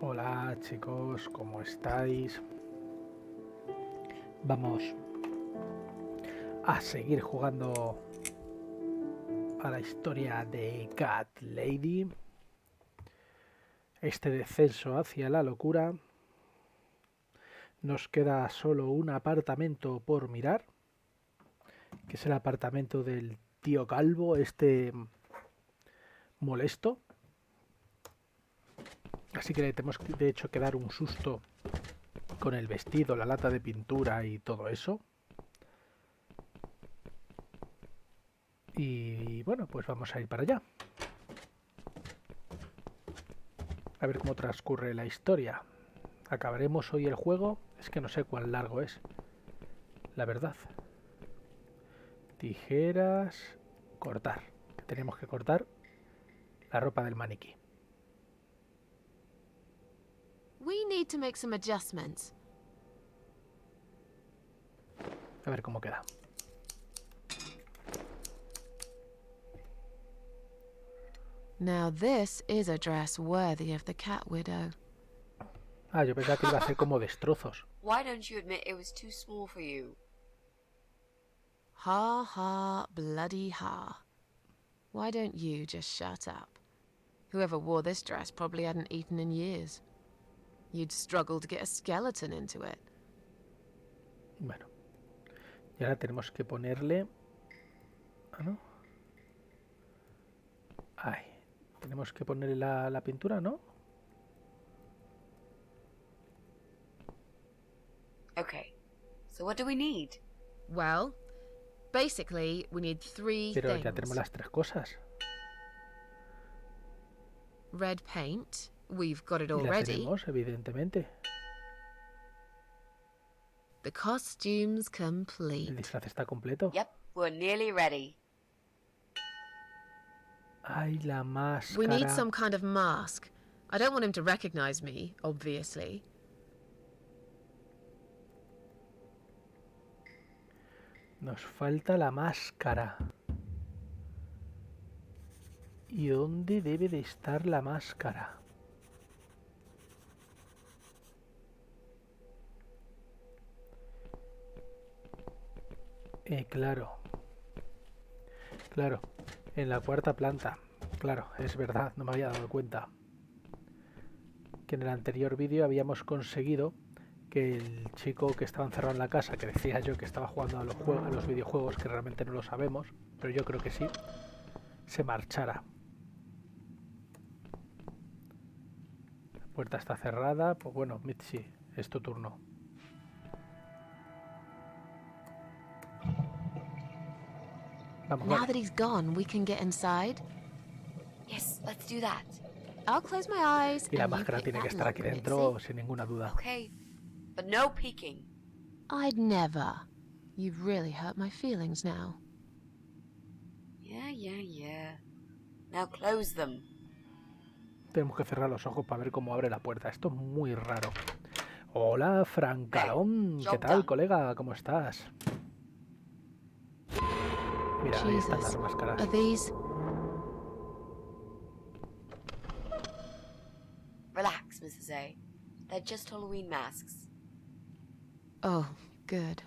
Hola chicos, ¿cómo estáis? Vamos a seguir jugando a la historia de Cat Lady. Este descenso hacia la locura. Nos queda solo un apartamento por mirar, que es el apartamento del tío Calvo, este molesto. Así que le tenemos de hecho que dar un susto con el vestido, la lata de pintura y todo eso. Y bueno, pues vamos a ir para allá. A ver cómo transcurre la historia. ¿Acabaremos hoy el juego? Es que no sé cuán largo es, la verdad. Tijeras... cortar. Tenemos que cortar la ropa del maniquí. We need to make some adjustments. A ver cómo queda. Now this is a dress worthy of the cat widow. Ah, yo pensaba que iba a hacer como destrozos. Why don't you admit it was too small for you? Ha ha, bloody ha. Why don't you just shut up? Whoever wore this dress probably hadn't eaten in years. You'd struggle to get a skeleton into it. Bueno. Y ahora tenemos que ponerle... Ah, ¿no? Ay. Tenemos que ponerle la pintura, ¿no? Okay, so what do we need? Well, basically, we need three Pero things. ya tenemos las tres cosas. Red paint. We've got it Y la already. tenemos, evidentemente. The costume's El complete. disfraz está completo. Yep, we're nearly ready. Ay, la máscara. We need some kind of mask. I don't want him to recognize me, obviously. Nos falta la máscara. ¿Y dónde debe de estar la máscara? Claro. Claro. En la cuarta planta. Claro, es verdad, no me había dado cuenta. Que en el anterior vídeo habíamos conseguido que el chico que estaba encerrado en la casa, que decía yo que estaba jugando a los videojuegos, que realmente no lo sabemos, pero yo creo que sí, se marchara. La puerta está cerrada, pues bueno, Mitzi, es tu turno. Vamos, Now vale. that he's gone, we can get inside. Yes, let's do that. I'll close my eyes Y la and you máscara pick tiene que that estar lock, aquí dentro Mitzi. sin ninguna duda. Okay, but no peeking. I'd never. You've really hurt my feelings now. Yeah. Now close them. Tenemos que cerrar los ojos para ver cómo abre la puerta. Esto es muy raro. Hola, Francalón. ¿Qué tal, colega? ¿Cómo estás? Mira, ahí están las Jesus, máscaras. are these... Relax, Mrs. A. They're just Halloween masks. Oh, good.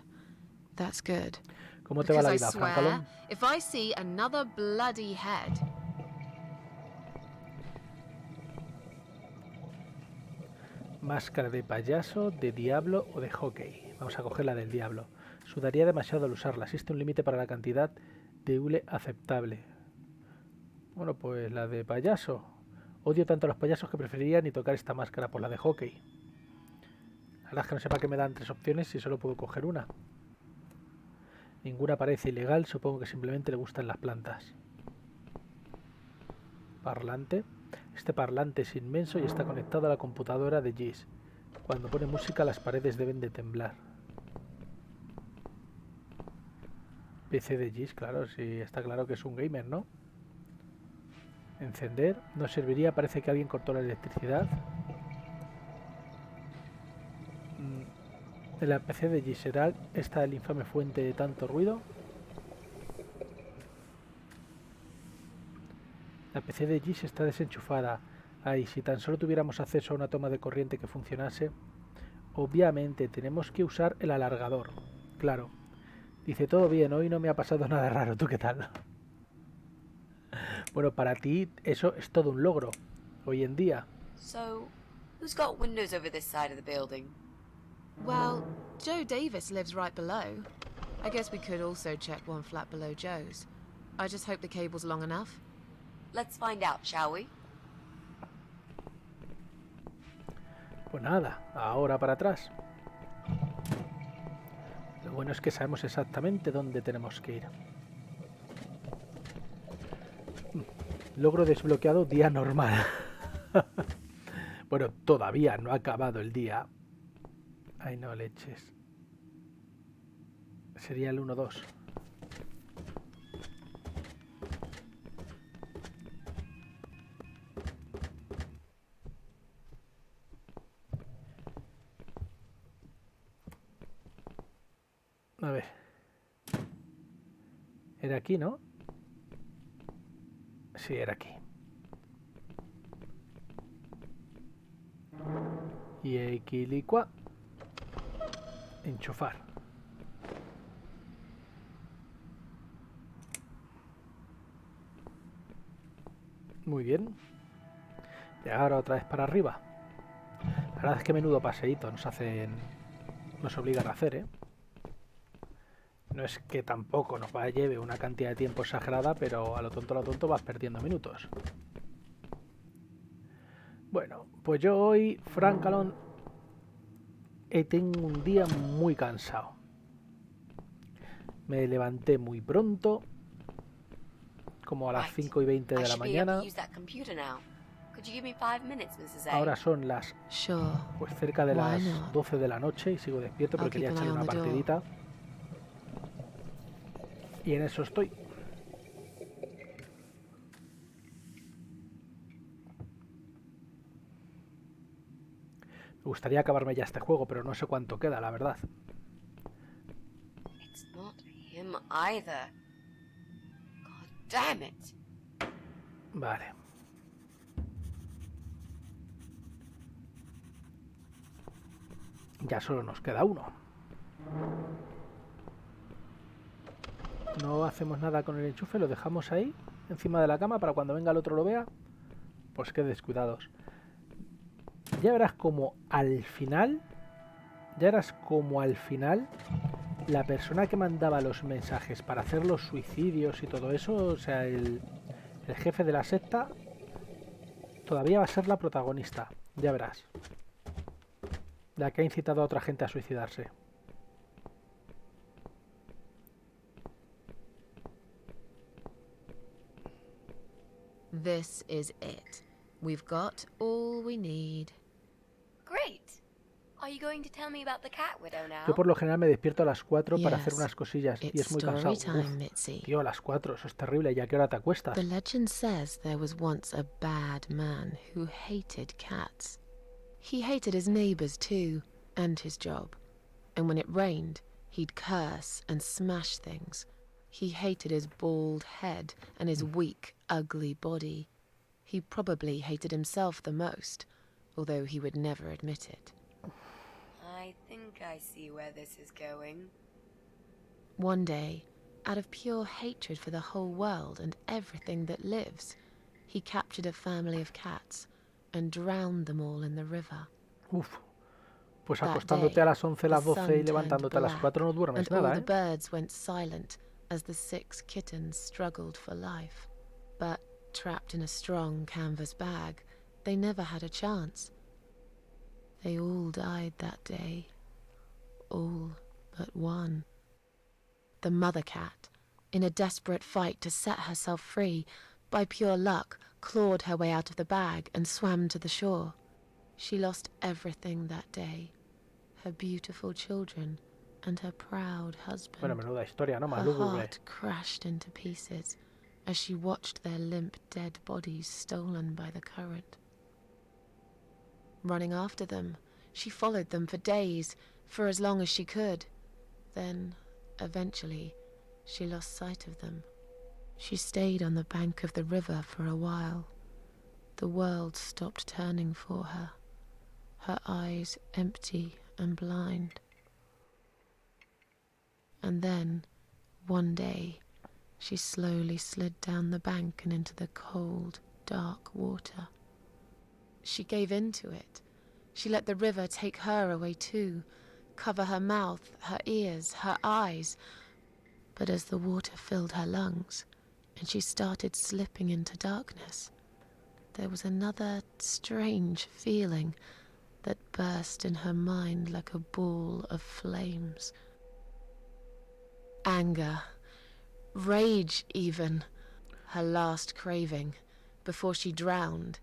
That's good. ¿Cómo te va la Because I vida, swear, Francalón? if I see another bloody head... Máscara de payaso, de diablo o de hockey. Vamos a coger la del diablo. Sudaría demasiado al usarla. Existe un límite para la cantidad de hule aceptable. Bueno, pues la de payaso. Odio tanto a los payasos que preferiría ni tocar esta máscara por la de hockey. La verdad es que no sé para qué me dan tres opciones si solo puedo coger una. Ninguna parece ilegal, supongo que simplemente le gustan las plantas. Parlante. Este parlante es inmenso y está conectado a la computadora de Gis. Cuando pone música las paredes deben de temblar. PC de Gis, claro, sí, está claro que es un gamer, ¿no? Encender. No serviría, parece que alguien cortó la electricidad. En la PC de Gis, ¿será esta el infame fuente de tanto ruido? La PC de Gis está desenchufada. Ay, si tan solo tuviéramos acceso a una toma de corriente que funcionase. Obviamente, tenemos que usar el alargador. Claro. Dice, todo bien, hoy no me ha pasado nada raro. ¿Tú qué tal? Bueno, para ti eso es todo un logro. Hoy en día. So, who's got windows over this side of the building? Well, Joe Davis lives right below. I guess we could also check one flat below Joe's. I just hope the cable's long enough. Let's find out, shall we? Pues nada, ahora para atrás. Lo bueno es que sabemos exactamente dónde tenemos que ir. Logro desbloqueado día normal. Bueno, todavía no ha acabado el día. Ay, no leches. Sería el 1-2. A ver. Era aquí, ¿no? Sí, era aquí. Y equilicua. Enchufar. Muy bien. Y ahora otra vez para arriba. La verdad es que menudo paseíto nos obligan a hacer, ¿eh? No es que tampoco nos lleve una cantidad de tiempo exagerada, pero a lo tonto vas perdiendo minutos. Bueno, pues yo hoy, Francalón, tengo un día muy cansado. Me levanté muy pronto, como a las 5:20 de la mañana. Ahora son las pues cerca de las 12 de la noche y sigo despierto porque quería echarle una partidita. Y en eso estoy. Me gustaría acabarme ya este juego, pero no sé cuánto queda, la verdad. It's not him either. God damn it. Vale. Ya solo nos queda uno. No hacemos nada con el enchufe, lo dejamos ahí, encima de la cama, para cuando venga el otro lo vea. Pues qué descuidados. Ya verás como al final, la persona que mandaba los mensajes para hacer los suicidios y todo eso, o sea, el jefe de la secta, todavía va a ser la protagonista. Ya verás. La que ha incitado a otra gente a suicidarse. This is it. We've got all we need. Great. Are you going to tell me about the cat widow now? Yo por lo general me despierto a las 4 para hacer Yes, unas cosillas y it's es muy story cansado. time, Mitzi. Tío, a las 4, eso es terrible. ¿Y a qué hora te acuestas? The legend says there was once a bad man who hated cats. He hated his neighbors too, and his job. And when it rained, he'd curse and smash things. He hated his bald head and his weak, ugly body. He probably hated himself the most, although he would never admit it. I think I see where this is going. One day, out of pure hatred for the whole world and everything that lives, he captured a family of cats and drowned them all in the river. Uf, pues That acostándote day, a las 11, las the 12 y sun levantándote a las turned 4 no black, duermes and all nada, the ¿eh? birds went silent as the 6 kittens struggled for life. But trapped in a strong canvas bag, they never had a chance. They all died that day. All but one. The mother cat, in a desperate fight to set herself free, by pure luck, clawed her way out of the bag and swam to the shore. She lost everything that day. Her beautiful children and her proud husband. Bueno, menuda historia, ¿no? Más Her lúgubre. heart crashed into pieces as she watched their limp dead bodies stolen by the current. Running after them, she followed them for days, for as long as she could. Then, eventually, she lost sight of them. She stayed on the bank of the river for a while. the world stopped turning for her, her eyes empty and blind. And then, one day, she slowly slid down the bank and into the cold, dark water. She gave in to it. She let the river take her away too, cover her mouth, her ears, her eyes. But as the water filled her lungs and she started slipping into darkness, there was another strange feeling that burst in her mind like a ball of flames. Anger, rage even. Her last craving, before she drowned,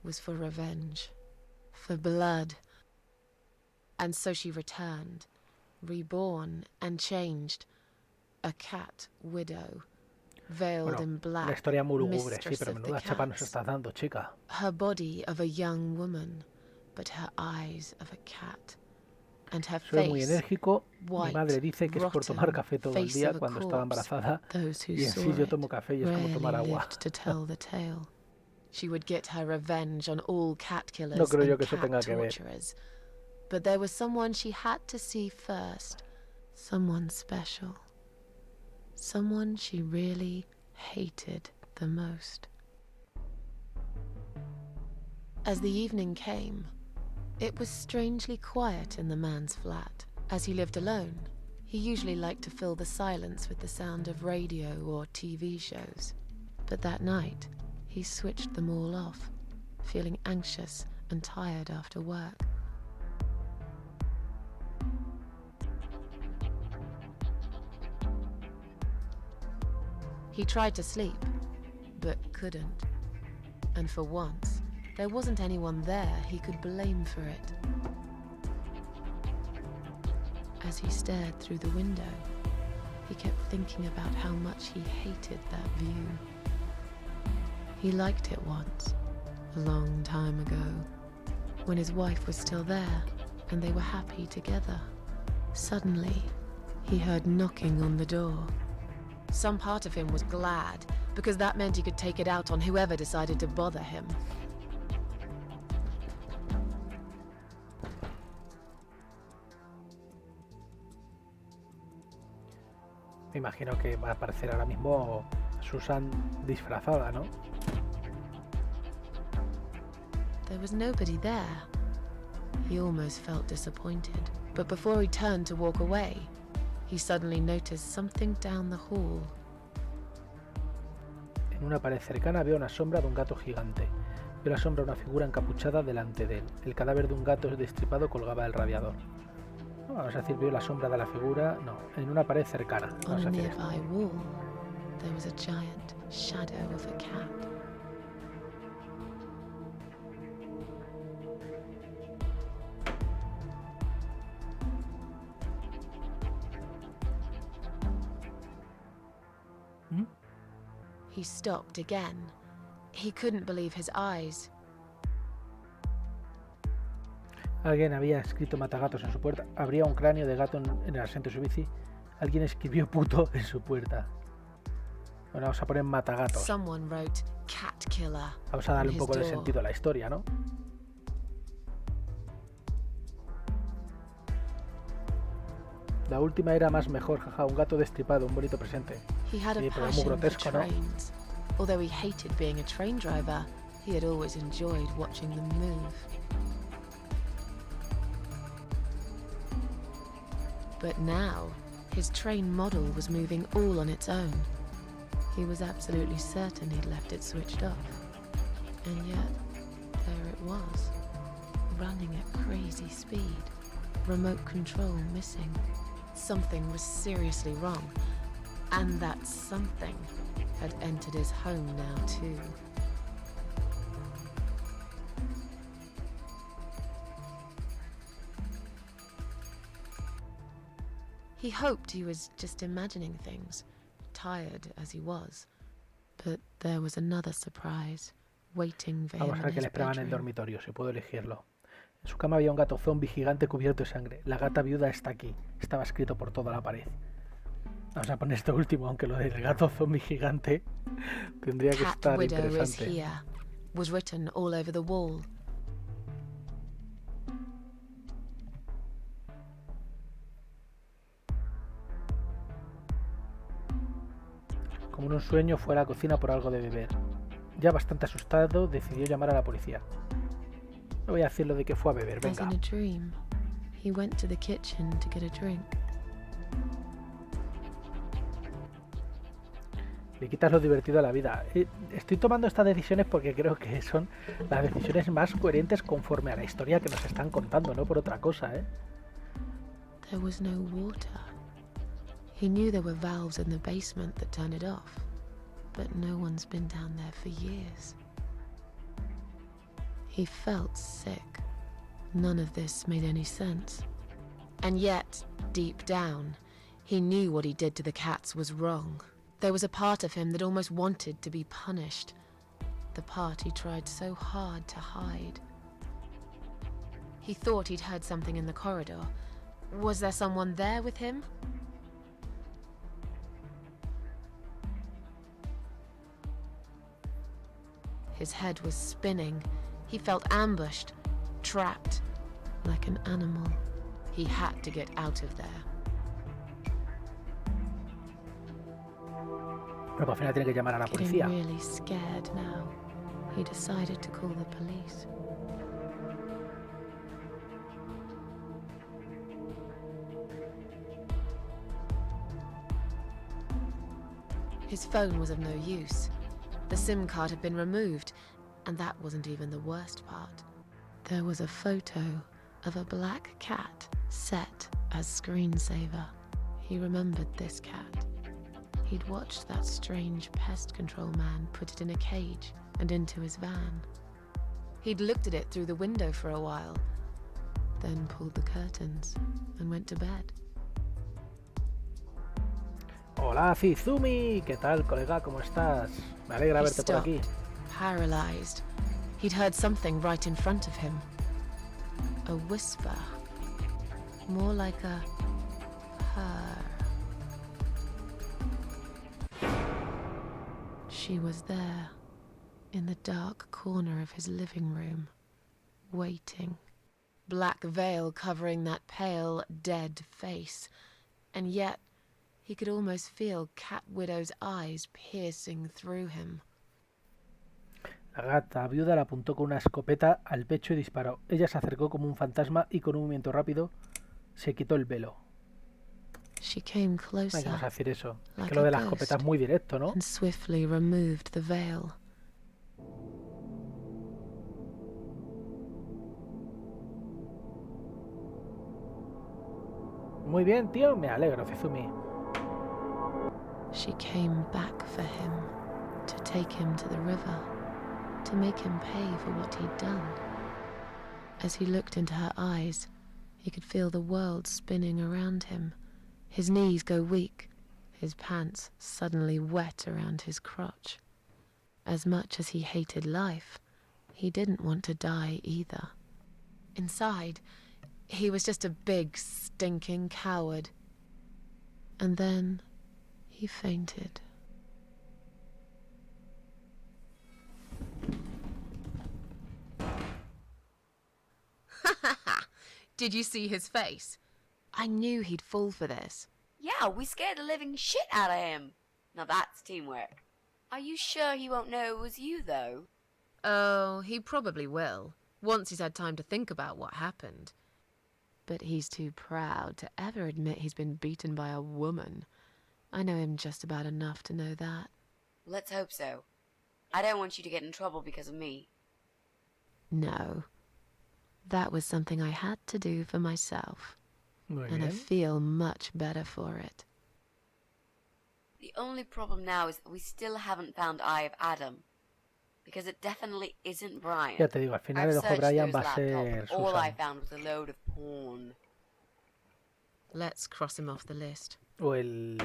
was for revenge, for blood. And so she returned, reborn and changed, a cat widow, veiled in black, una historia muy lúgubre, sí, mistress pero of the menuda chapa nos cats. estás dando, chica. Her body of a young woman, but her eyes of a cat. And her Soy muy face, enérgico. Mi white, madre dice que es por tomar rotten, café todo el face día of a cuando estaba corpse. embarazada. Those who Y en saw sí yo it tomo café y es como tomar rarely agua. lived to tell the tale. She would get her revenge on all cat killers No creo yo and que eso cat tenga que ver. torturers. But there was someone she had to see first. Someone special. Someone she really hated the most. As the evening came, it was strangely quiet in the man's flat. As he lived alone, he usually liked to fill the silence with the sound of radio or TV shows. But that night, he switched them all off, feeling anxious and tired after work. He tried to sleep, but couldn't. And for once, there wasn't anyone there he could blame for it. As he stared through the window, he kept thinking about how much he hated that view. He liked it once, a long time ago, when his wife was still there and they were happy together. Suddenly, he heard knocking on the door. Some part of him was glad, because that meant he could take it out on whoever decided to bother him. Me imagino que va a aparecer ahora mismo Susan disfrazada, ¿no? There was nobody there. He almost felt disappointed, but before he turned to walk away, he suddenly noticed something down the hall. En una pared cercana veo una sombra de un gato gigante. Veo la sombra de una figura encapuchada delante de él. El cadáver de un gato destripado colgaba del radiador. No, vamos a decir, veo la sombra de la figura, no, en una pared cercana. On Vamos a a decir esto. nearby wall, there was a giant shadow of a cat. ¿Mm? He stopped again. He couldn't believe his eyes. Alguien había escrito matagatos en su puerta. Habría un cráneo de gato en el asiento de su bici. Alguien escribió puto en su puerta. Bueno, vamos a poner matagatos. Someone wrote cat killer. Vamos a darle on un poco his de door. sentido a la historia, ¿no? La última era más mejor, jaja, un gato destripado, un bonito presente. He had a Sí, pero muy passion for grotesco, ¿no? trains. Although he hated being a train driver, he had always enjoyed watching them move. But now, his train model was moving all on its own. He was absolutely certain he'd left it switched off. And yet, there it was, running at crazy speed, remote control missing. Something was seriously wrong, and that something had entered his home now too. He hoped he was just imagining things, tired as he was. But there was another surprise, waiting for him Vamos a in ver qué his le esperaban en el bedroom. dormitorio, si puedo elegirlo. En su cama había un gato zombie gigante cubierto de sangre. La gata viuda está aquí. Estaba escrito por toda la pared. Vamos a poner esto último, aunque lo del gato zombie gigante tendría que Cat estar widow is interesante. here, was written all over the wall. Como en un sueño, fue a la cocina por algo de beber. Ya bastante asustado, decidió llamar a la policía. No voy a decir lo de que fue a beber, As venga. in a dream, he went to the kitchen to get a drink. Le quitas lo divertido a la vida. Estoy tomando estas decisiones porque creo que son las decisiones más coherentes conforme a la historia que nos están contando, no por otra cosa, ¿eh? There was no water. He knew there were valves in the basement that turn it off, but no one's been down there for years. He felt sick. None of this made any sense. And yet, deep down, he knew what he did to the cats was wrong. There was a part of him that almost wanted to be punished. The part he tried so hard to hide. He thought he'd heard something in the corridor. Was there someone there with him? His head was spinning. He felt ambushed, trapped, like an animal. He had to get out of there. Pero al final tiene que llamar a la Getting policía. really scared now, he decided to call the police. His phone was of no use. The SIM card had been removed, and that wasn't even the worst part. There was a photo of a black cat set as screensaver. He remembered this cat. He'd watched that strange pest control man put it in a cage and into his van. He'd looked at it through the window for a while, then pulled the curtains and went to bed. Hola, Zizumi. ¿Qué tal, colega? ¿Cómo estás? Me alegra He verte por aquí. stopped, paralyzed. He'd heard something right in front of him. A whisper. More like a purr. She was there, in the dark corner of his living room, waiting. Black veil covering that pale, dead face. And yet, he could almost feel Cat Widow's eyes piercing through him. La gata viuda le apuntó con una escopeta al pecho y disparó. Ella se acercó como un fantasma y con un movimiento rápido se quitó el velo. She came Ay, ¿qué closer, vas a decir eso? Es like que lo a de la escopeta ghost, es muy directo, ¿no? and swiftly removed the veil. Muy bien, tío. Me alegro, Zizumi. She came back for him, to take him to the river, to make him pay for what he'd done. As he looked into her eyes, he could feel the world spinning around him, his knees go weak, his pants suddenly wet around his crotch. As much as he hated life, he didn't want to die either. Inside, he was just a big, stinking coward. And then he fainted. Did you see his face? I knew he'd fall for this. Yeah, we scared the living shit out of him. Now that's teamwork. Are you sure he won't know it was you, though? Oh, he probably will, once he's had time to think about what happened. But he's too proud to ever admit he's been beaten by a woman. I know him just about enough to know that. Let's hope so. I don't want you to get in trouble because of me. No. That was something I had to do for myself. Muy And I bien. feel much better for it. The only problem now is that we still haven't found Eye of Adam. Because it definitely isn't Brian. Ya te digo, al final I've el ojo searched Brian those va a ser laptops, but all I Susan. found was a load of porn. Let's cross him off the list. O el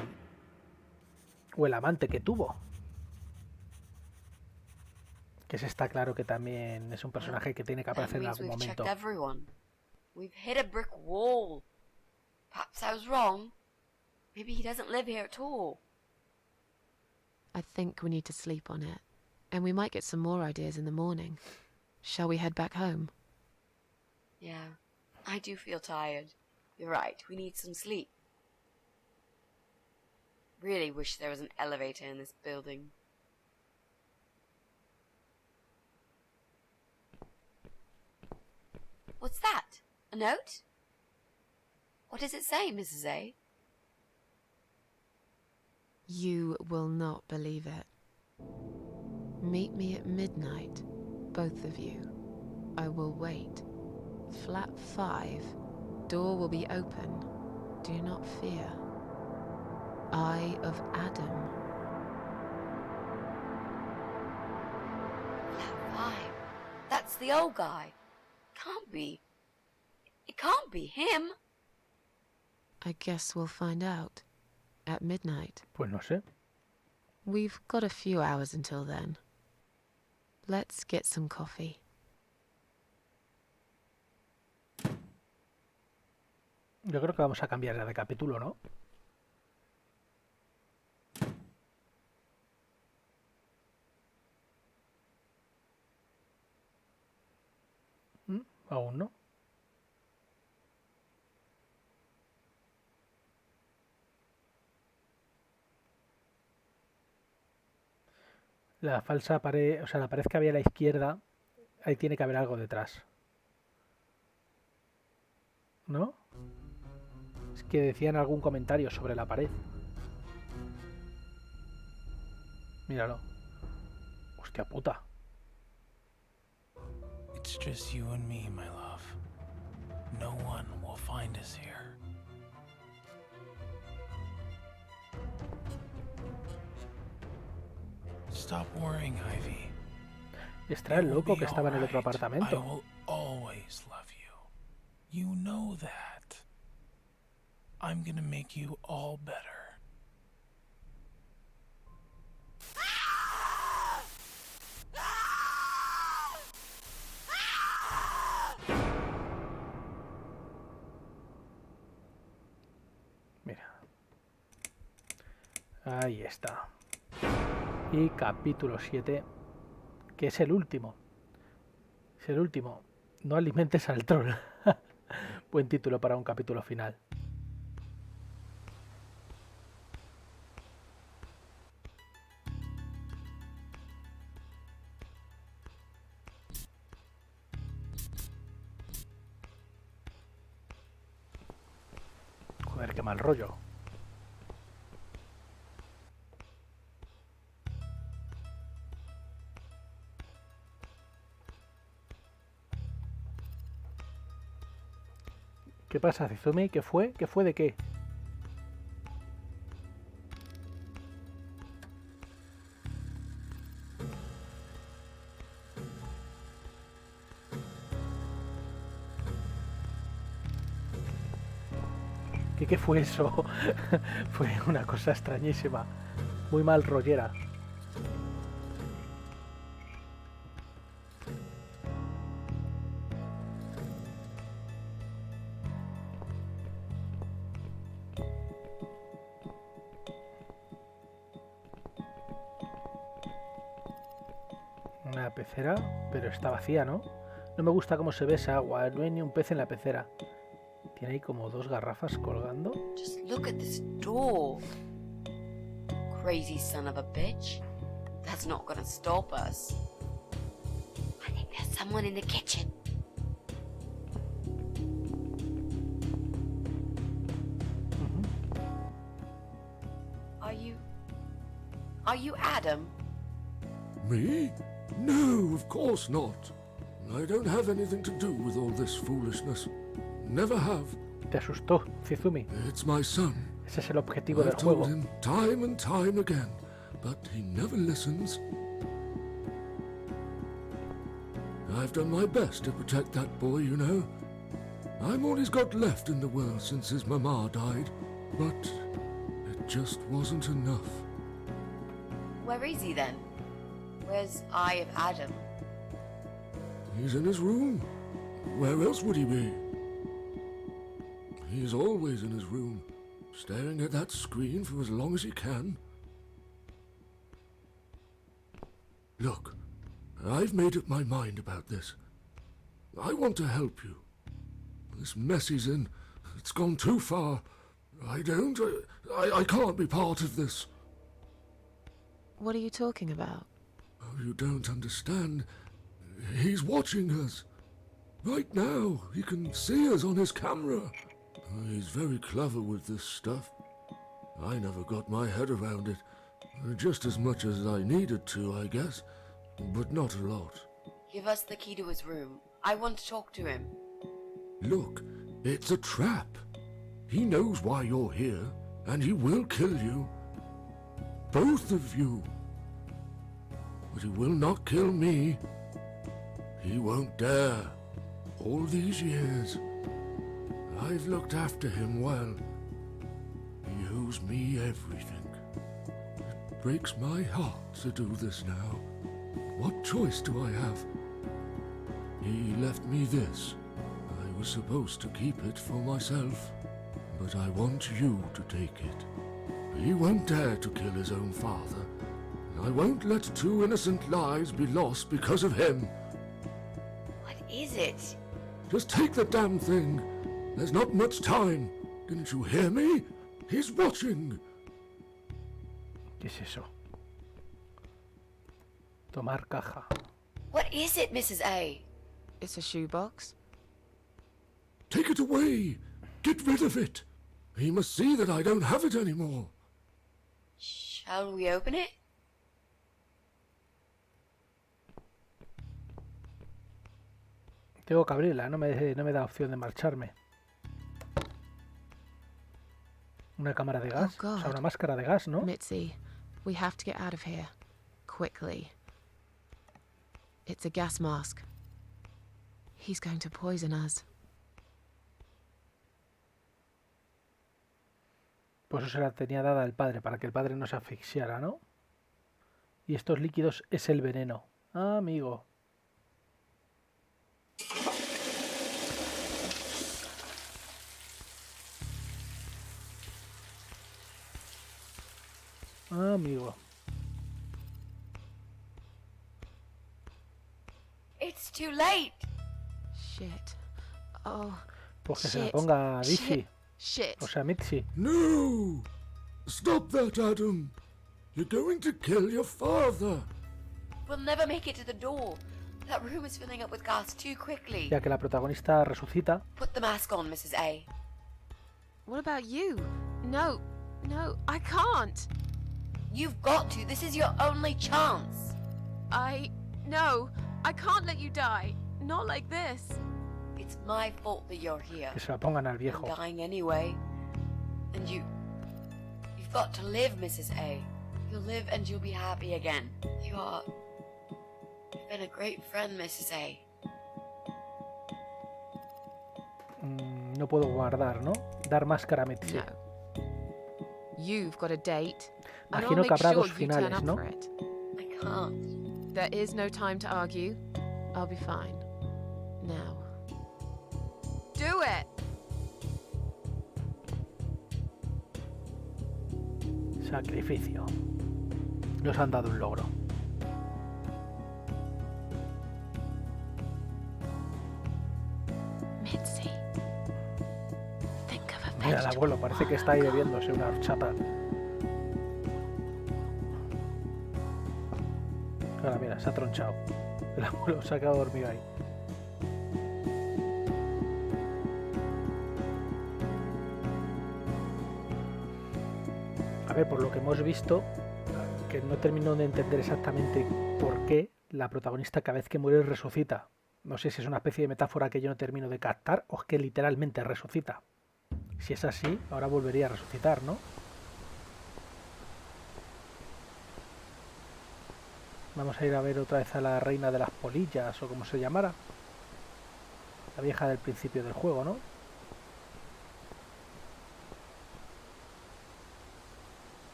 amante que tuvo. Que ese está claro que también es un personaje que tiene que That aparecer en means algún we've momento. checked everyone. We've hit a brick wall. Perhaps I was wrong. Maybe he doesn't live here at all. I think we need to sleep on it. And we might get some more ideas in the morning. Shall we head back home? Yeah, I do feel tired. You're right, we need some sleep. Really wish there was an elevator in this building. What's that? A note? What does it say, Mrs. A? You will not believe it. Meet me at midnight, both of you. I will wait. Flat 5. Door will be open. Do not fear. Eye of Adam. Flat 5. That's the old guy. Can't be. It can't be him. I guess we'll find out. At midnight. Pues no sé. We've got a few hours until then. Let's get some coffee. Yo creo que vamos a cambiar ya de capítulo, ¿no? Aún no. La falsa pared, o sea, la pared que había a la izquierda, ahí tiene que haber algo detrás. ¿No? Es que decían algún comentario sobre la pared. Míralo. Hostia puta. It's just you and me, my love. No one will find us here. Stop worrying, Ivy. Estará el loco que estaba en el otro I apartamento. will always love you. You know that. I'm gonna make you all better. Mira. Ahí está. Y capítulo 7, que es el último. Es el último. No alimentes al troll. Buen título para un capítulo final. Joder, qué mal rollo. ¿Qué pasa, Zizumi? ¿Qué fue? ¿Qué fue de qué? ¿Qué fue eso? Fue una cosa extrañísima. Muy mal rollera. Una pecera, pero está vacía, ¿no? No me gusta cómo se ve esa agua. No hay ni un pez en la pecera. Tiene ahí como 2 garrafas colgando. Just look at this door. Crazy son of a bitch. That's not gonna stop us. I think there's someone in the kitchen. Are you Adam? Me? No, of course not. I don't have anything to do with all this foolishness. Never have. Te asustó, Zizumi. It's my son. Ese es el objetivo del I've told juego. him time and time again, but he never listens. I've done my best to protect that boy, you know. I'm all he's got left in the world since his mama died, but it just wasn't enough. Where is he then? Where's Eye of Adam? He's in his room. Where else would he be? He's always in his room, staring at that screen for as long as he can. Look, I've made up my mind about this. I want to help you. This mess he's in, it's gone too far. I can't be part of this. What are you talking about? Oh, you don't understand. He's watching us. Right now, he can see us on his camera. He's very clever with this stuff. I never got my head around it. Just as much as I needed to, I guess. But not a lot. Give us the key to his room. I want to talk to him. Look, it's a trap. He knows why you're here, and he will kill you. Both of you. But he will not kill me. He won't dare. All these years, I've looked after him well. He owes me everything. It breaks my heart to do this now. What choice do I have? He left me this. I was supposed to keep it for myself, but I want you to take it. He won't dare to kill his own father. I won't let 2 innocent lives be lost because of him. What is it? Just take the damn thing. There's not much time. Didn't you hear me? He's watching. ¿Qué es eso? Tomar caja. What is it, Mrs. A? It's a shoebox. Take it away. Get rid of it. He must see that I don't have it anymore. Shall we open it? Tengo que abrirla, no me da opción de marcharme. Una cámara de gas, Oh, o sea, God. una máscara de gas, ¿no? Mitzi, we have to get out of here. Quickly. It's a gas mask. He's going to poison us. Pues eso se la tenía dada al padre, para que el padre no se asfixiara, ¿no? Y estos líquidos es el veneno. Ah, amigo. Ah, amigo. It's too late. Shit. Oh, Pues que se la shit. ponga Dizzy. Shit. O sea, Mitzi. No! Stop that, Adam. You're going to kill your father. We'll never make it to the door. That room is filling up with gas too quickly. Ya que la protagonista resucita. Put the mask on, Mrs. A. What about you? No, I can't. You've got to. This is your only chance. No, I can't let you die. Not like this. It's my fault that you're here. Que se la pongan al viejo. I'm dying anyway. And you've got to live, Mrs. A. You'll live and you'll be happy again. You've been a great friend, Mrs. A. No puedo guardar, ¿no? Dar máscara a Mitzi. No. You've got a date. And I'll Imagino que make habrá sure dos you turn finales, up ¿no? for it. I can't. There is no time to argue. I'll be fine. Now. Do it! Sacrificio. Nos han dado un logro. Mitzi. Think of a Mira, el abuelo parece que está ahí bebiéndose una horchata. Ahora, mira, se ha tronchado. El abuelo se ha quedado dormido ahí. A ver, por lo que hemos visto, que no termino de entender exactamente por qué la protagonista cada vez que muere resucita. No sé si es una especie de metáfora que yo no termino de captar o es que literalmente resucita. Si es así, ahora volvería a resucitar, ¿no? Vamos a ir a ver otra vez a la reina de las polillas o como se llamara. La vieja del principio del juego, ¿no?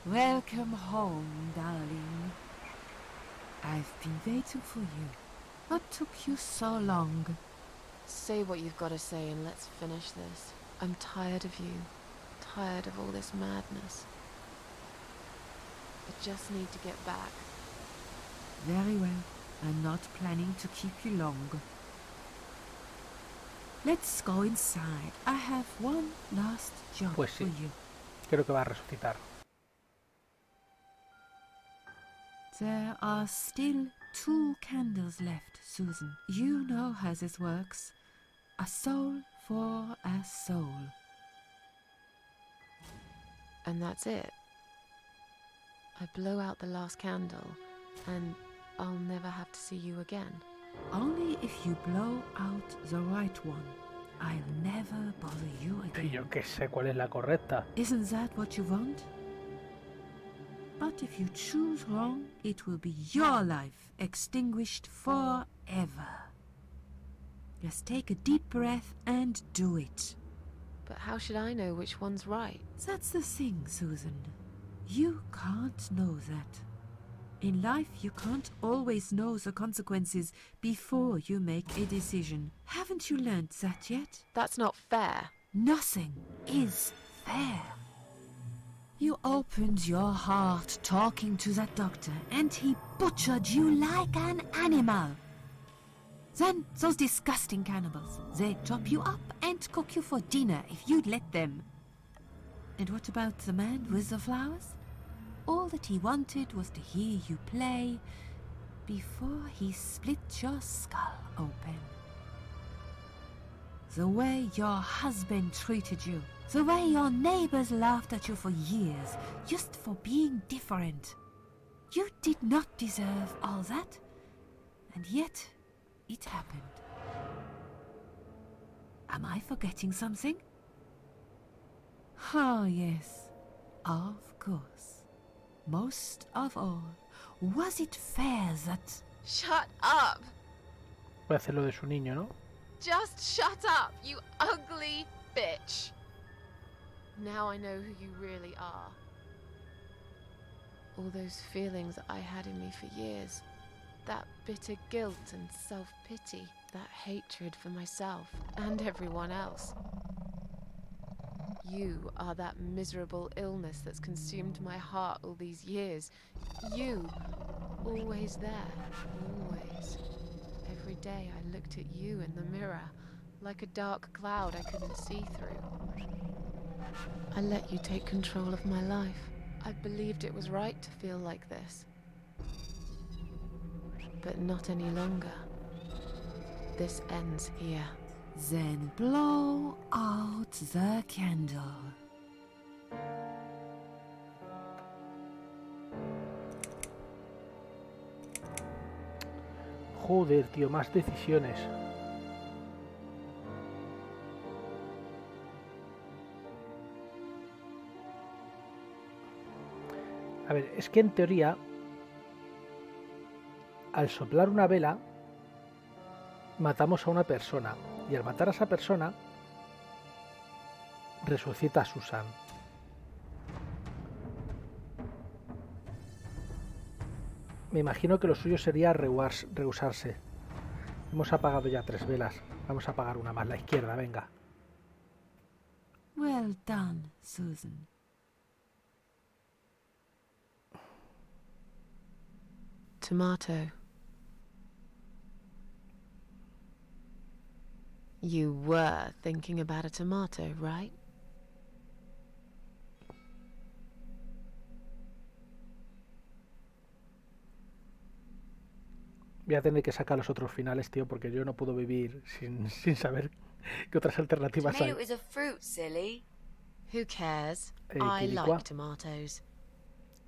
Welcome home, darling. I've been waiting for you. What took you so long? Say what you've got to say and let's finish this. I'm tired of you. Tired of all this madness. I just need to get back. Very well. I'm not planning to keep you long. Let's go inside. I have one last job Pues for sí. you. Creo que va a resucitar. There are still 2 candles left, Susan. You know how this works. A soul for a soul. And that's it. I blow out the last candle, and I'll never have to see you again. Only if you blow out the right one. I'll never bother you Y again. yo qué sé cuál es la correcta. Isn't that what you want? But if you choose wrong, it will be your life extinguished forever. Just take a deep breath and do it. But how should I know which one's right? That's the thing, Susan. You can't know that. In life, you can't always know the consequences before you make a decision. Haven't you learned that yet? That's not fair. Nothing is fair. You opened your heart talking to that doctor, and he butchered you like an animal. Then those disgusting cannibals, they chop you up and cook you for dinner if you'd let them. And what about the man with the flowers? All that he wanted was to hear you play before he split your skull open. The way your husband treated you, the way your neighbors laughed at you for years, just for being different. You did not deserve all that, and yet it happened. Am I forgetting something? Oh, yes, of course. Most of all, was it fair that... Shut up! Voy a hacer lo de su niño, ¿no? Just shut up, you ugly bitch! Now I know who you really are. All those feelings I had in me for years. That bitter guilt and self-pity. That hatred for myself and everyone else. You are that miserable illness that's consumed my heart all these years. You, always there, always. Every day I looked at you in the mirror, like a dark cloud I couldn't see through. I let you take control of my life. I believed it was right to feel like this. But not any longer. This ends here. Then blow out the candle. Joder, tío, más decisiones. A ver, es que en teoría, al soplar una vela, matamos a una persona. Y al matar a esa persona, resucita a Susan. Me imagino que lo suyo sería rehusarse. Hemos apagado ya 3 velas. Vamos a apagar una más, la izquierda, venga. Well done, Susan. Tomato. You were thinking about a tomato, right? Voy a tener que sacar los otros finales, tío, porque yo no puedo vivir sin saber qué otras alternativas hay. Tomato is a fruit, silly. Who cares? I Quiliqua. like tomatoes.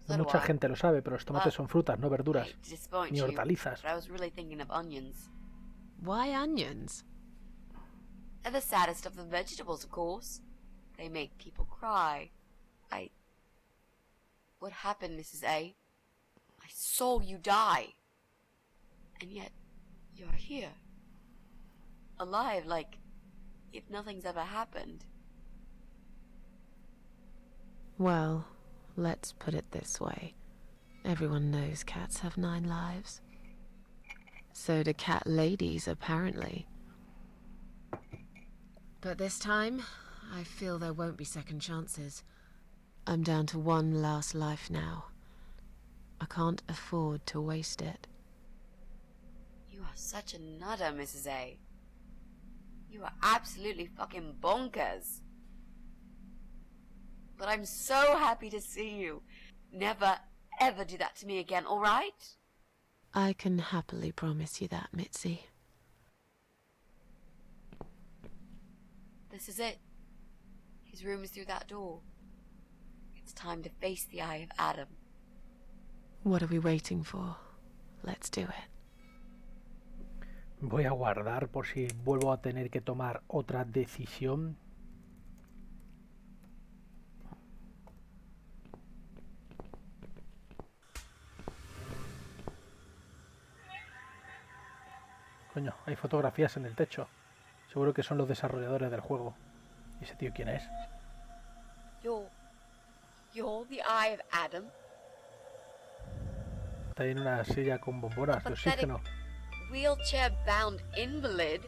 So do Mucha I. gente lo sabe, pero los tomates son frutas, no verduras, Hate to disappoint ni you, hortalizas. but I was really thinking of onions. Why onions? They're the saddest of the vegetables, of course. They make people cry. What happened, Mrs. A? I saw you die. And yet, you're here. Alive, like if nothing's ever happened. Well, let's put it this way. Everyone knows cats have 9 lives. So do cat ladies, apparently. But this time, I feel there won't be second chances. I'm down to one last life now. I can't afford to waste it. You are such a nutter, Mrs. A. You are absolutely fucking bonkers. But I'm so happy to see you. Never, ever do that to me again, all right? I can happily promise you that, Mitzi. This is it. His room is through that door. It's time to face the eye of Adam. What are we waiting for? Let's do it. Voy a guardar por si vuelvo a tener que tomar otra decisión. Coño, hay fotografías en el techo. Seguro que son los desarrolladores del juego. ¿Y ese tío quién es? You're the eye of Adam? Está ahí en una silla con bombonas de oxígeno. Wheelchair-bound invalid?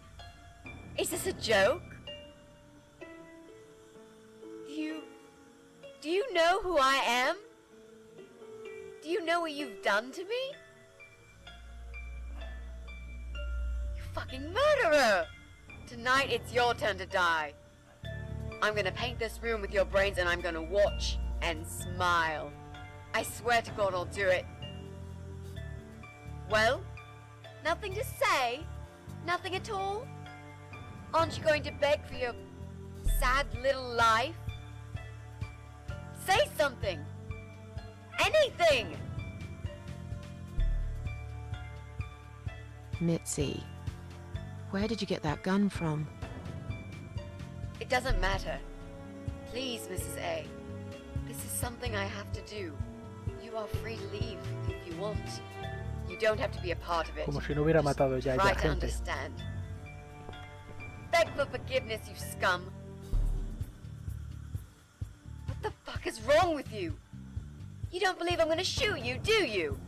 Is this a joke? Do you know who I am? Do you know what you've done to me? You fucking murderer! Tonight it's your turn to die. I'm gonna paint this room with your brains and I'm gonna watch and smile. I swear to God I'll do it. Well? Nothing to say? Nothing at all? Aren't you going to beg for your sad little life? Say something! Anything! Mitzi, where did you get that gun from? It doesn't matter. Please, Mrs. A. This is something I have to do. You are free to leave if you want. You don't have to be a part of it. Como si no hubiera matado ya Try ella to gente. understand. Beg for forgiveness, you scum. What the fuck is wrong with you? You don't believe I'm gonna shoot you, do you?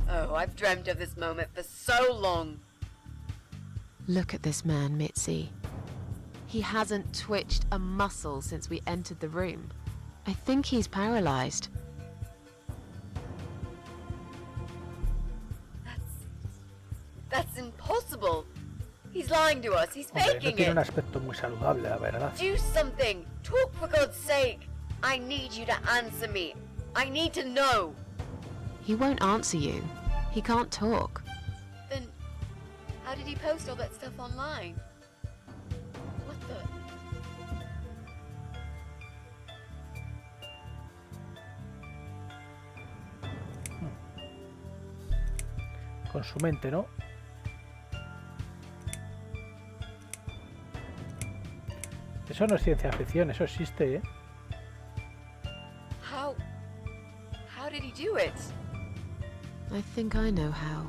Oh, I've dreamt of this moment for so long. Look at this man, Mitzi. He hasn't twitched a muscle since we entered the room. I think he's paralyzed. That's impossible. He's lying to us. He's Hombre, no faking tiene un it. aspecto muy saludable, la verdad. Do something. Talk for God's sake. I need you to answer me. I need to know. He won't answer you. He can't talk. Then, how did he post all that stuff online? What the? Con su mente, ¿no? Eso no es ciencia ficción, eso existe, ¿eh? How did he do it? I think I know how.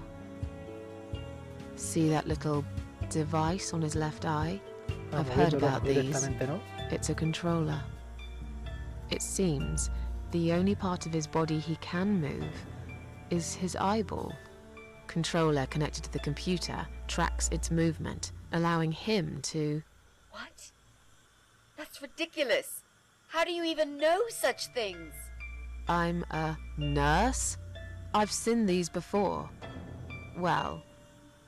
See that little device on his left eye? I've heard Moviendo el about ojo these. directamente, ¿no? It's a controller. It seems the only part of his body he can move is his eyeball. Controller connected to the computer tracks its movement, allowing him to... What? That's ridiculous. How do you even know such things? I'm a nurse? I've seen these before. Well,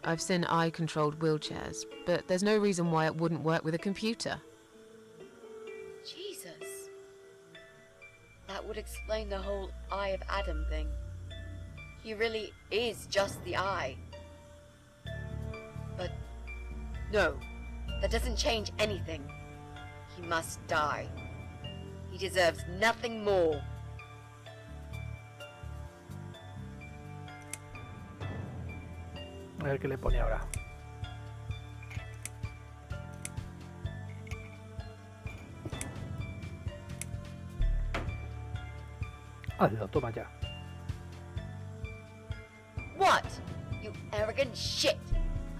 I've seen eye-controlled wheelchairs, but there's no reason why it wouldn't work with a computer. Jesus. That would explain the whole Eye of Adam thing. He really is just the eye. But no, that doesn't change anything. He must die. He deserves nothing more. A ver qué le pone ahora. Hazlo, toma ya. What? You arrogant shit.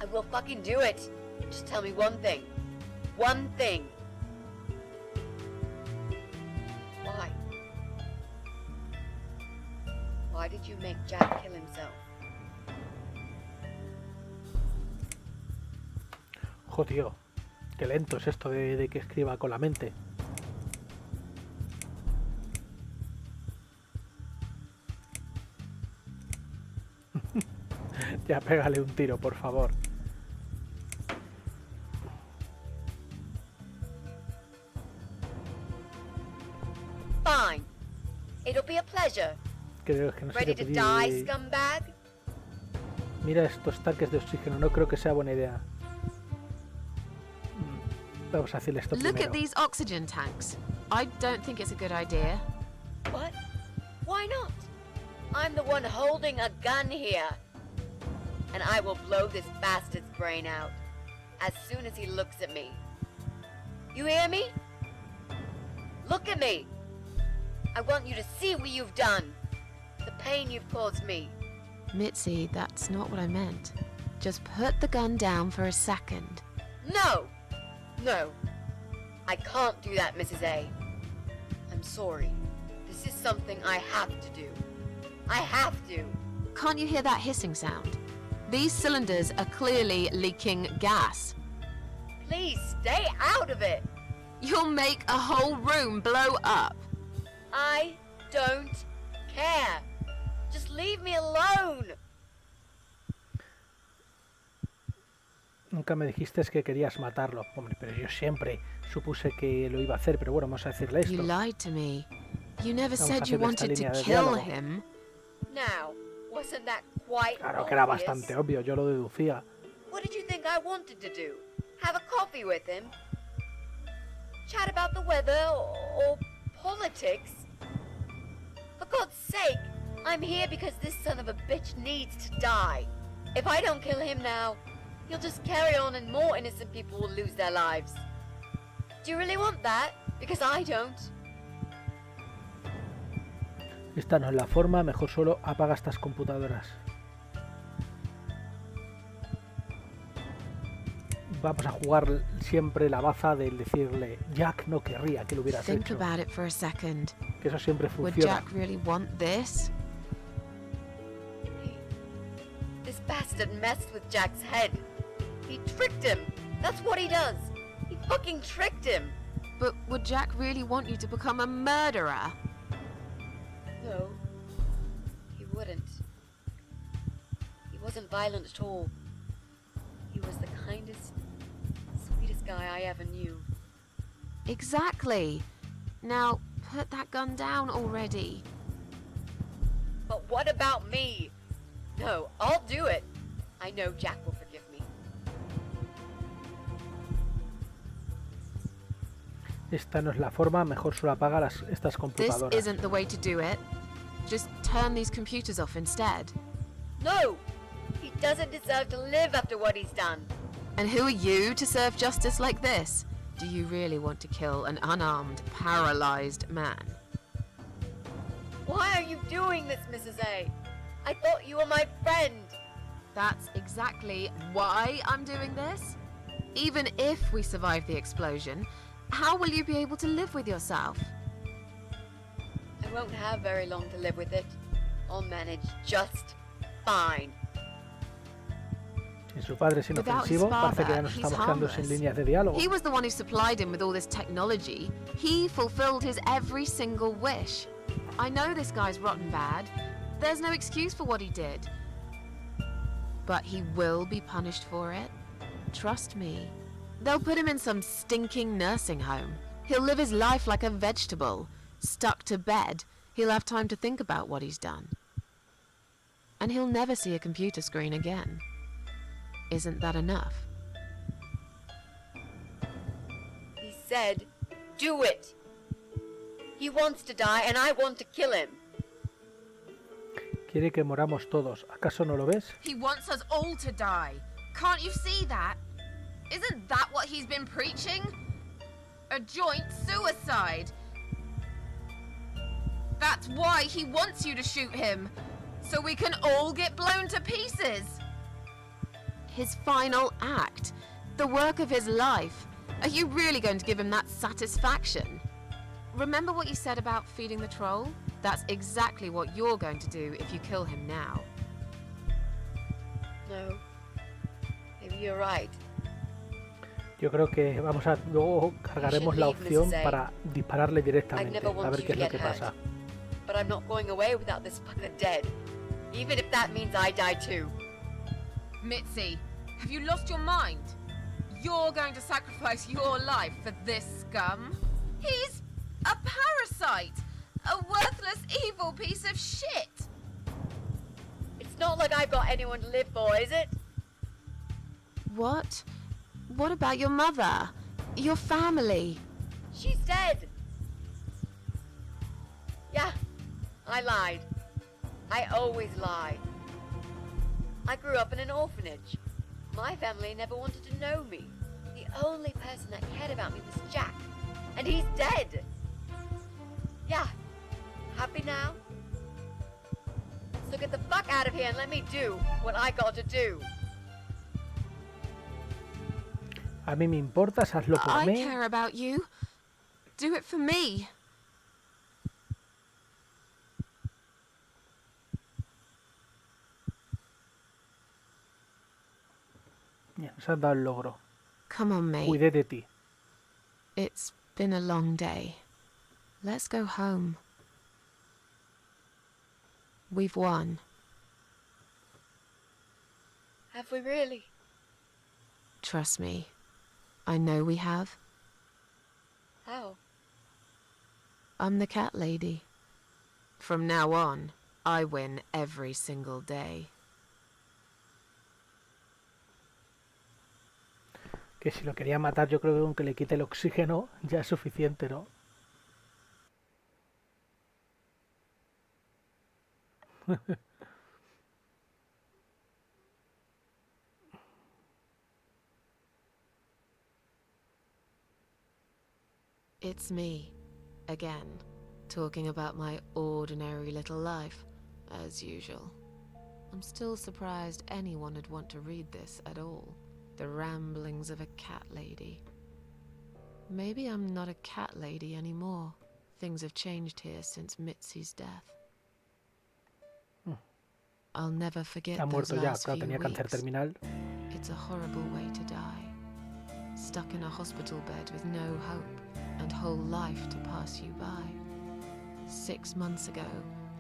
I will fucking do it. Just tell me one thing. One thing. Why? Why did you make Jack kill himself? Jo, tío. Qué lento es esto de que escriba con la mente. Ya pégale un tiro, por favor. Fine. It'll be a pleasure. Creo que no sé Ready qué to die, pedir. scumbag? Mira estos tanques de oxígeno, no creo que sea buena idea. Vamos a hacerle esto Look primero. at these oxygen tanks. I don't think it's a good idea. What? Why not? I'm the one holding a gun here. And I will blow this bastard's brain out as soon as he looks at me. You hear me? Look at me. I want you to see what you've done. The pain you've caused me. Mitzi, that's not what I meant. Just put the gun down for a second. No! No. I can't do that, Mrs. A. I'm sorry. This is something I have to do. I have to. Can't you hear that hissing sound? These cylinders are clearly leaking gas. Please stay out of it. You'll make a whole room blow up. I don't care. Just leave me alone. Nunca me dijiste que querías matarlo. Hombre, pero yo siempre supuse que lo iba a hacer, pero bueno, vamos a decirle You esto. lied to me. You never Vamos a said you hacerle esta wanted to línea de kill diálogo. him. Now, wasn't that quite Claro que era obvious? bastante obvio, yo lo deducía. What did you think I wanted to do? Have a coffee with him? Chat about the weather or politics? For God's sake, I'm here because this son of a bitch needs to die. If I don't kill him now, he'll just carry on and more innocent people will lose their lives. Do you really want that? Because I don't. Esta no es la forma, mejor solo apaga estas computadoras. Vamos a jugar siempre la baza del decirle Jack no querría que lo hubieras Think hecho. about it for a second. Que eso siempre Would funciona. Jack really want this? This bastard messed with Jack's head. He tricked him. That's what he does. He fucking tricked him. But would Jack really want you to become a murderer? No, he wouldn't. He wasn't violent at all. He was the kindest, sweetest guy I ever knew. Exactly. Now, put that gun down already. But what about me? No, I'll do it. I know Jack will forgive me. Esta no es la forma, mejor solo apaga estas This computadoras. isn't the way to do it. Just turn these computers off instead. No! He doesn't deserve to live after what he's done. And who are you to serve justice like this? Do you really want to kill an unarmed, paralyzed man? Why are you doing this, Mrs. A? I thought you were my friend. That's exactly why I'm doing this. Even if we survive the explosion, how will you be able to live with yourself? I won't have very long to live with it. I'll manage just fine. Si su padre es Without his inofensivo, parece que ya father, nos he's estamos quedando sin harmless. líneas de diálogo. He was the one who supplied him with all this technology. He fulfilled his every single wish. I know this guy's rotten bad. There's no excuse for what he did. But he will be punished for it. Trust me. They'll put him in some stinking nursing home. He'll live his life like a vegetable. Stuck to bed. He'll have time to think about what he's done. And he'll never see a computer screen again. Isn't that enough? He said, do it. He wants to die and I want to kill him. Quiere que moramos todos. ¿Acaso no lo ves? He wants us all to die. Can't you see that? Isn't that what he's been preaching? A joint suicide. That's why he wants you to shoot him. So we can all get blown to pieces. His final act. The work of his life. Are you really going to give him that satisfaction? Remember what you said about feeding the troll? That's exactly what you're going to do if you kill him now. No. Maybe you're right. Yo creo que luego cargaremos la opción para dispararle directamente, a ver qué es lo que pasa. But I'm not going away without this fucker dead. Even if that means I die too. Mitzi, have you lost your mind? You're going to sacrifice your life for this scum? He's a parasite! A worthless, evil piece of shit! It's not like I've got anyone to live for, is it? What? What about your mother? Your family? She's dead. Yeah, I lied. I always lie. I grew up in an orphanage. My family never wanted to know me. The only person that cared about me was Jack. And he's dead. Yeah, happy now? So get the fuck out of here and let me do what I got to do. A mí me importas, hazlo por I mí. care about you. Do it for me. Bien, nos han dado el logro. Come on, mate. Cuidé de ti. It's been a long day. Let's go home. We've won. Have we really? Trust me. I know we have. How? I'm the cat lady. From now on, I win every single day. Que si lo quería matar, yo creo que aunque le quite el oxígeno ya es suficiente, ¿no? It's me, again, talking about my ordinary little life, as usual. I'm still surprised anyone would want to read this at all. The ramblings of a cat lady. Maybe I'm not a cat lady anymore. Things have changed here since Mitzi's death. I'll never forget Ha those muerto ya, last claro, few tenía cáncer weeks. terminal. It's a horrible way to die. Stuck in a hospital bed with no hope and whole life to pass you by. 6 months ago,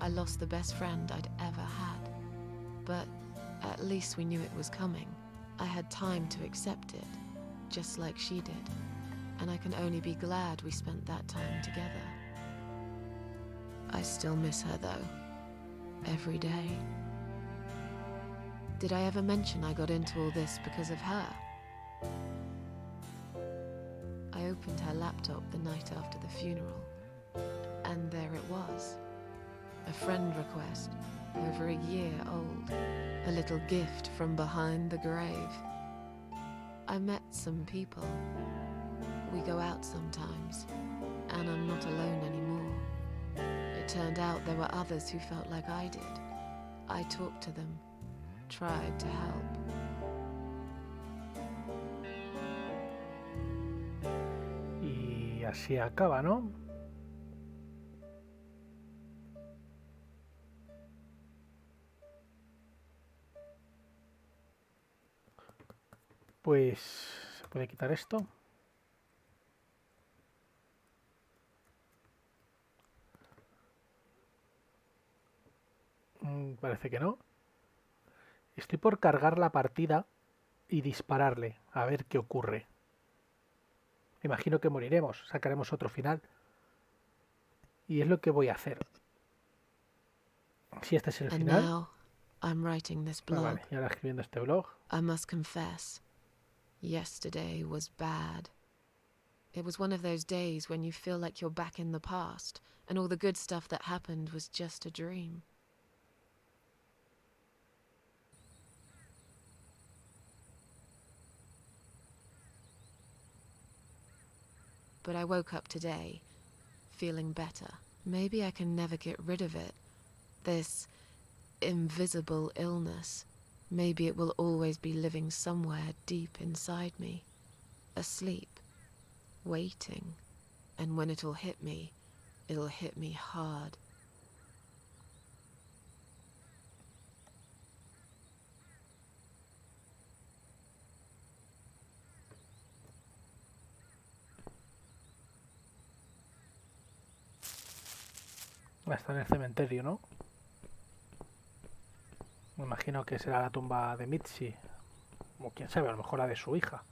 I lost the best friend I'd ever had. But at least we knew it was coming. I had time to accept it, just like she did. And I can only be glad we spent that time together. I still miss her though. Every day. Did I ever mention I got into all this because of her? I opened her laptop the night after the funeral, and there it was. A friend request, over a year old. A little gift from behind the grave. I met some people. We go out sometimes, and I'm not alone anymore. It turned out there were others who felt like I did. I talked to them, tried to help. Y así acaba, ¿no? Pues se puede quitar esto. Parece que no. Estoy por cargar la partida y dispararle, a ver qué ocurre. Imagino que moriremos, sacaremos otro final. Y es lo que voy a hacer. Si este es el And final. now I'm writing this blog. Vale, y ahora escribiendo este blog. I must confess, yesterday was bad. It was one of those days when you feel like you're back in the past, and all the good stuff that happened was just a dream. But I woke up today, feeling better. Maybe I can never get rid of it. This invisible illness. Maybe it will always be living somewhere deep inside me. Asleep. Waiting. And when it'll hit me hard. Está en el cementerio, ¿no? Me imagino que será la tumba de Mitzi. O quién sabe, a lo mejor la de su hija.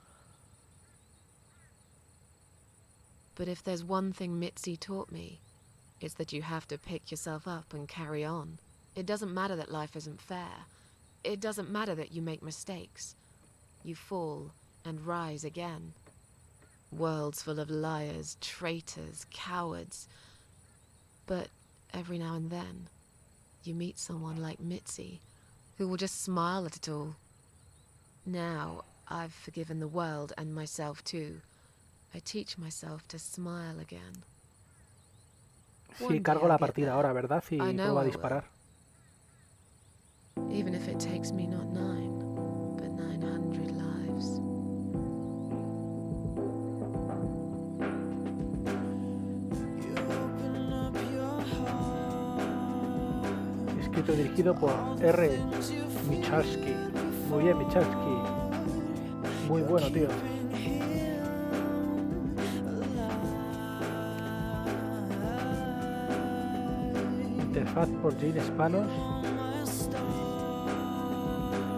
But if there's one thing Mitzi taught me, it's that you have to pick yourself up and carry on. It doesn't matter that life isn't fair. It doesn't matter that you make mistakes. You fall and rise again. Worlds full of liars, traitors, cowards. But every now and then, you meet someone like Mitzi, who will just smile at it all. Now, I've forgiven the world and myself too. I teach myself to smile again. Sí, cargo la partida ahora, ¿verdad? Y vuelvo a disparar. Even if it takes me not 9, but 900 lives. Escrito y dirigido por R. Michalski. Muy bien, Michalski. Muy bueno, tío. Interfaz por Jane Spanos.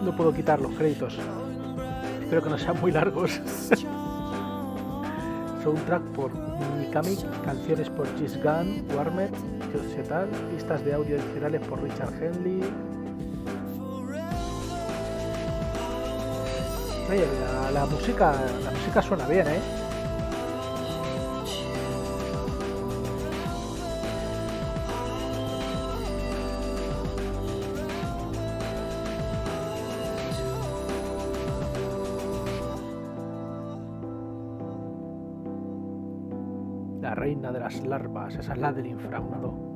No puedo quitar los créditos. Espero que no sean muy largos. Soundtrack por Mikami, canciones por Gis Gunn, Warmer, George Tal, pistas de audio adicionales por Richard Henley. Oye, la música suena bien, ¿eh? La reina de las larvas, esa es la del inframundo.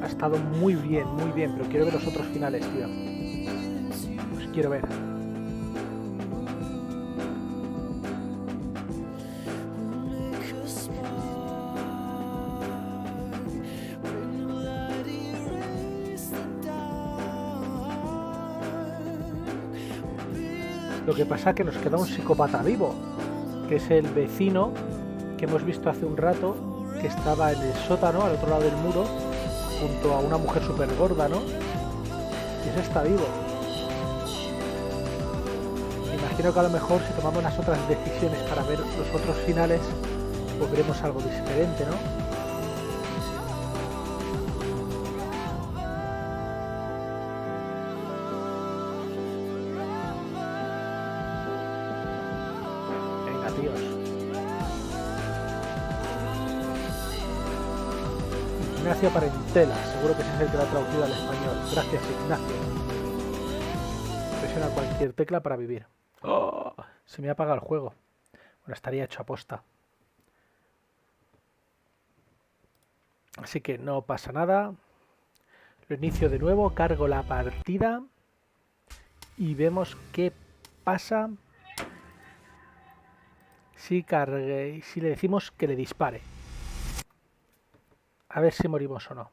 Ha estado muy bien, pero quiero ver los otros finales, tío. Pues quiero ver. Lo que pasa es que nos queda un psicópata vivo, que es el vecino que hemos visto hace un rato, que estaba en el sótano, al otro lado del muro, junto a una mujer súper gorda, ¿no? Y ese está vivo. Me imagino que a lo mejor si tomamos las otras decisiones para ver los otros finales, pues veremos algo diferente, ¿no? Ignacio Parentela, seguro que ese es el que lo ha traducido al español. Gracias, Ignacio. Presiona cualquier tecla para vivir. ¡Oh! Se me ha apagado el juego. Bueno, estaría hecho aposta. Así que no pasa nada. Lo inicio de nuevo, cargo la partida y vemos qué pasa si le decimos que le dispare. A ver si morimos o no.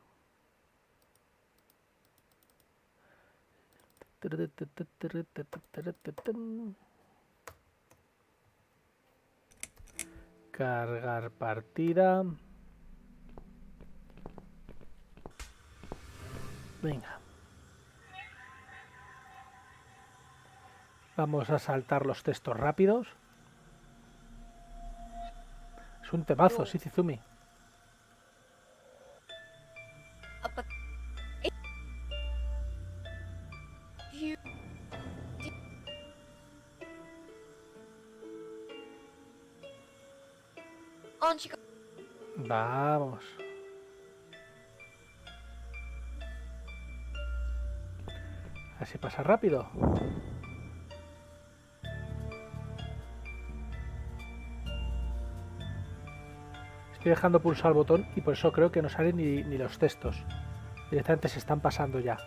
Cargar partida. Venga. Vamos a saltar los textos rápidos. Es un temazo, sí, Zizumi. Vamos. Así pasa rápido. Estoy dejando pulsar el botón y por eso creo que no salen ni los textos. Directamente se están pasando ya.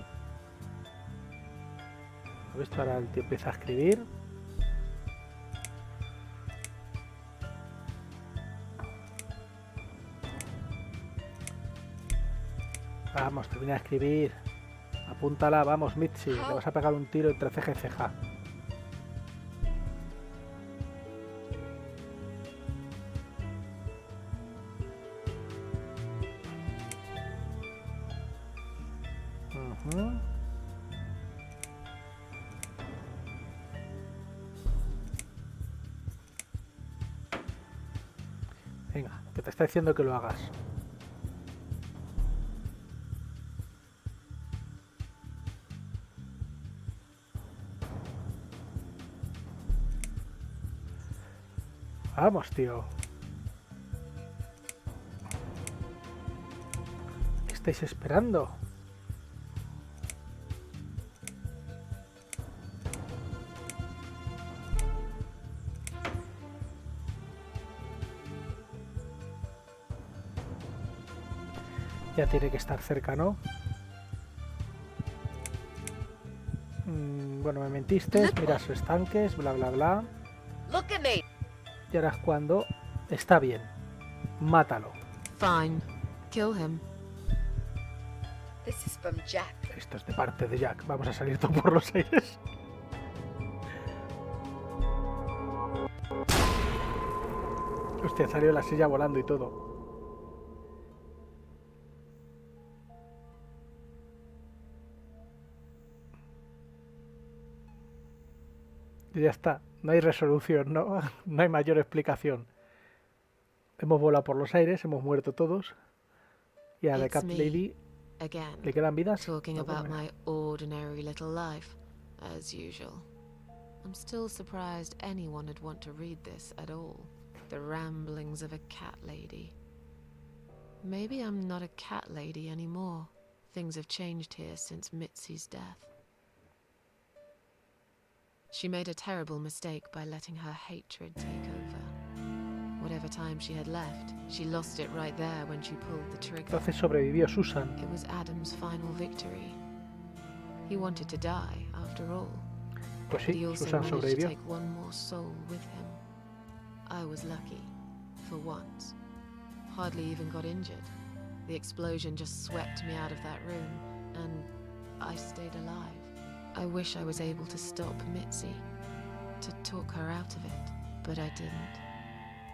¿Lo visto? Ahora el tío empieza a escribir. Vamos, termina de escribir. Apúntala, vamos, Mitzi. Le vas a pegar un tiro entre ceja y ceja. Ujú. Venga, que te está diciendo que lo hagas. Vamos, tío. ¿Qué estáis esperando? Ya tiene que estar cerca, ¿no? Bueno, me mentiste, mira sus estanques, bla, bla, bla. Look at me. Y ahora es cuando está bien. Mátalo. Fine. Kill him. This is from Jack. Esto es de parte de Jack. Vamos a salir todo por los aires. Hostia, salió la silla volando y todo. Y ya está. No hay resolución, ¿no? No hay mayor explicación. Hemos volado por los aires, hemos muerto todos. Y a la It's Cat me. Lady Again. le quedan vidas. Talking No, pues about mira. my ordinary little life, as usual. I'm still surprised anyone would want to read this at all. The ramblings of a cat lady. Maybe I'm not a cat lady anymore. Things have changed here since Mitzi's death. She made a terrible mistake by letting her hatred take over. Whatever time she had left, she lost it right there when she pulled the trigger. Entonces sobrevivió Susan. It was Adam's final victory. He wanted to die, after all. Pues But he sí, also Susan managed to sobrevivió. take one more soul with him. I was lucky, for once. Hardly even got injured. The explosion just swept me out of that room, and I stayed alive. I wish I was able to stop Mitzi, to talk her out of it, but I didn't.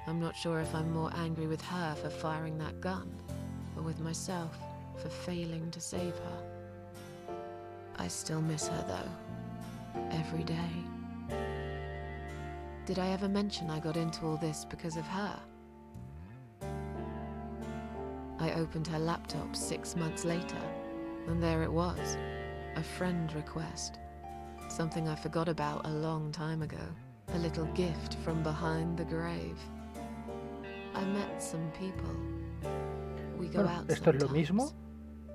I'm not sure if I'm more angry with her for firing that gun, or with myself for failing to save her. I still miss her, though. Every day. Did I ever mention I got into all this because of her? I opened her laptop 6 months later, and there it was. A friend request. Something I forgot about a long time ago. A little gift from behind the grave. I met some people. We go Bueno, out esto es lo sometimes, mismo.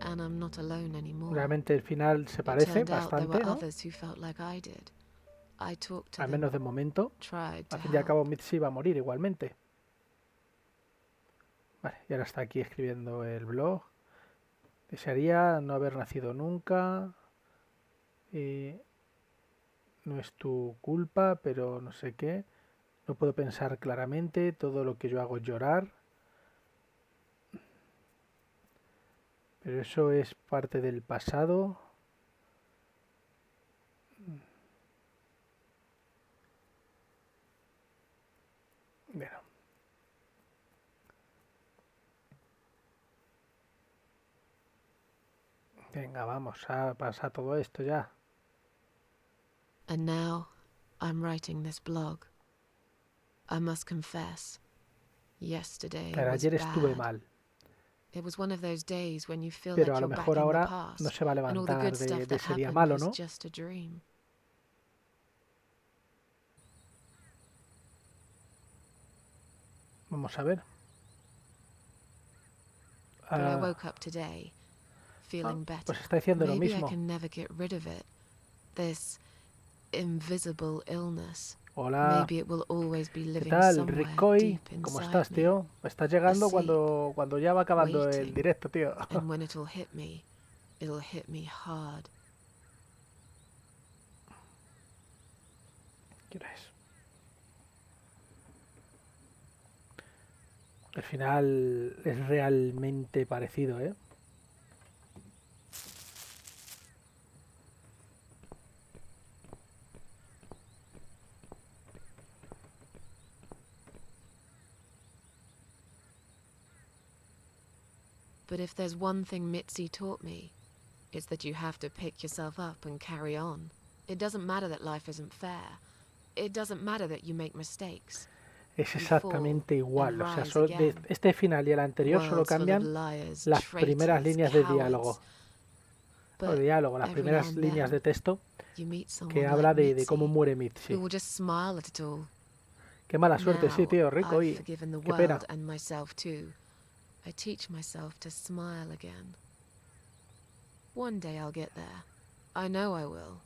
and I'm not alone anymore. Realmente el final se It parece turned out there bastante, were ¿no? others who felt like I did. I talked to Al them, menos de momento. tried to Al fin y al help. cabo Mitzi va a morir igualmente. Vale, y ahora está aquí escribiendo el blog. Desearía no haber nacido nunca. No es tu culpa, pero no sé qué. No puedo pensar claramente. Todo lo que yo hago es llorar. Pero eso es parte del pasado. Bueno. Venga, vamos a pasar todo esto ya. And now I'm writing this blog. I must confess, yesterday Pero was ayer estuve bad. mal. It was one of those days when you feel Pero like a lo you're back mejor in the ahora past, no se va a and all the levantar good stuff de that ese día happened malo, was ¿no? just a dream. Vamos a ver. But I Ah, woke up today, feeling better. pues está diciendo lo Maybe I mismo. can never get rid of it. This invisible illness. Hola. Maybe it will always be ¿Qué living tal, somewhere Ricoy? deep ¿Cómo inside estás, me. tío? Estás llegando Asleep, cuando ya va acabando el waiting. directo, tío. And when it'll hit me hard. ¿Qué hora es? El final es realmente parecido, ¿eh? But if there's one thing Mitzi taught me, It's that you have to pick yourself up and carry on. It doesn't matter that life isn't fair. It doesn't matter that you make mistakes. Es exactamente igual. O sea, solo de este final y el anterior solo cambian las primeras líneas de diálogo. No, de diálogo, las primeras líneas de texto que habla de cómo muere Mitzi. Qué mala suerte, sí, tío, Rico, y qué pena. I teach myself to smile again. One day I'll get there. I know I will.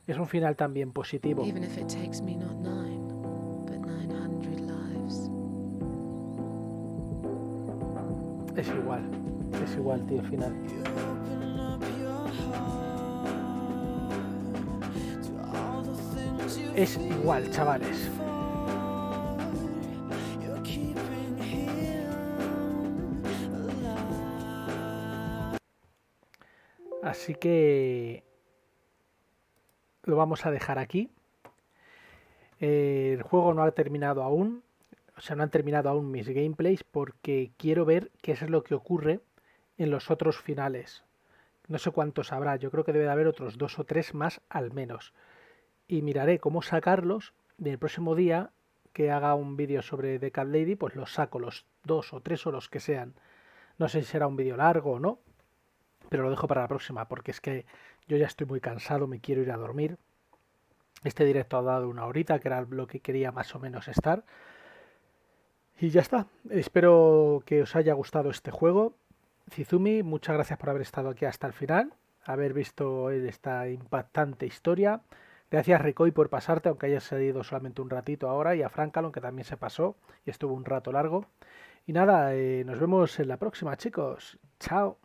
Es un final también positivo. Even if it takes me not 9, but 900 lives. Es igual, tío, el final. Es igual, chavales. Así que lo vamos a dejar aquí. El juego no ha terminado aún. O sea, no han terminado aún mis gameplays porque quiero ver qué es lo que ocurre en los otros finales. No sé cuántos habrá. Yo creo que debe de haber otros 2 o 3 más al menos. Y miraré cómo sacarlos. Y el próximo día que haga un vídeo sobre The Cat Lady, pues los saco, los 2 o 3 o los que sean. No sé si será un vídeo largo o no. Pero lo dejo para la próxima, porque es que yo ya estoy muy cansado, me quiero ir a dormir. Este directo ha dado 1 horita, que era lo que quería más o menos estar. Y ya está. Espero que os haya gustado este juego. Zizumi, muchas gracias por haber estado aquí hasta el final, haber visto esta impactante historia. Gracias, Ricoy, por pasarte, aunque hayas salido solamente un ratito ahora, y a Frankalon, que también se pasó y estuvo un rato largo. Y nada, nos vemos en la próxima, chicos. Chao.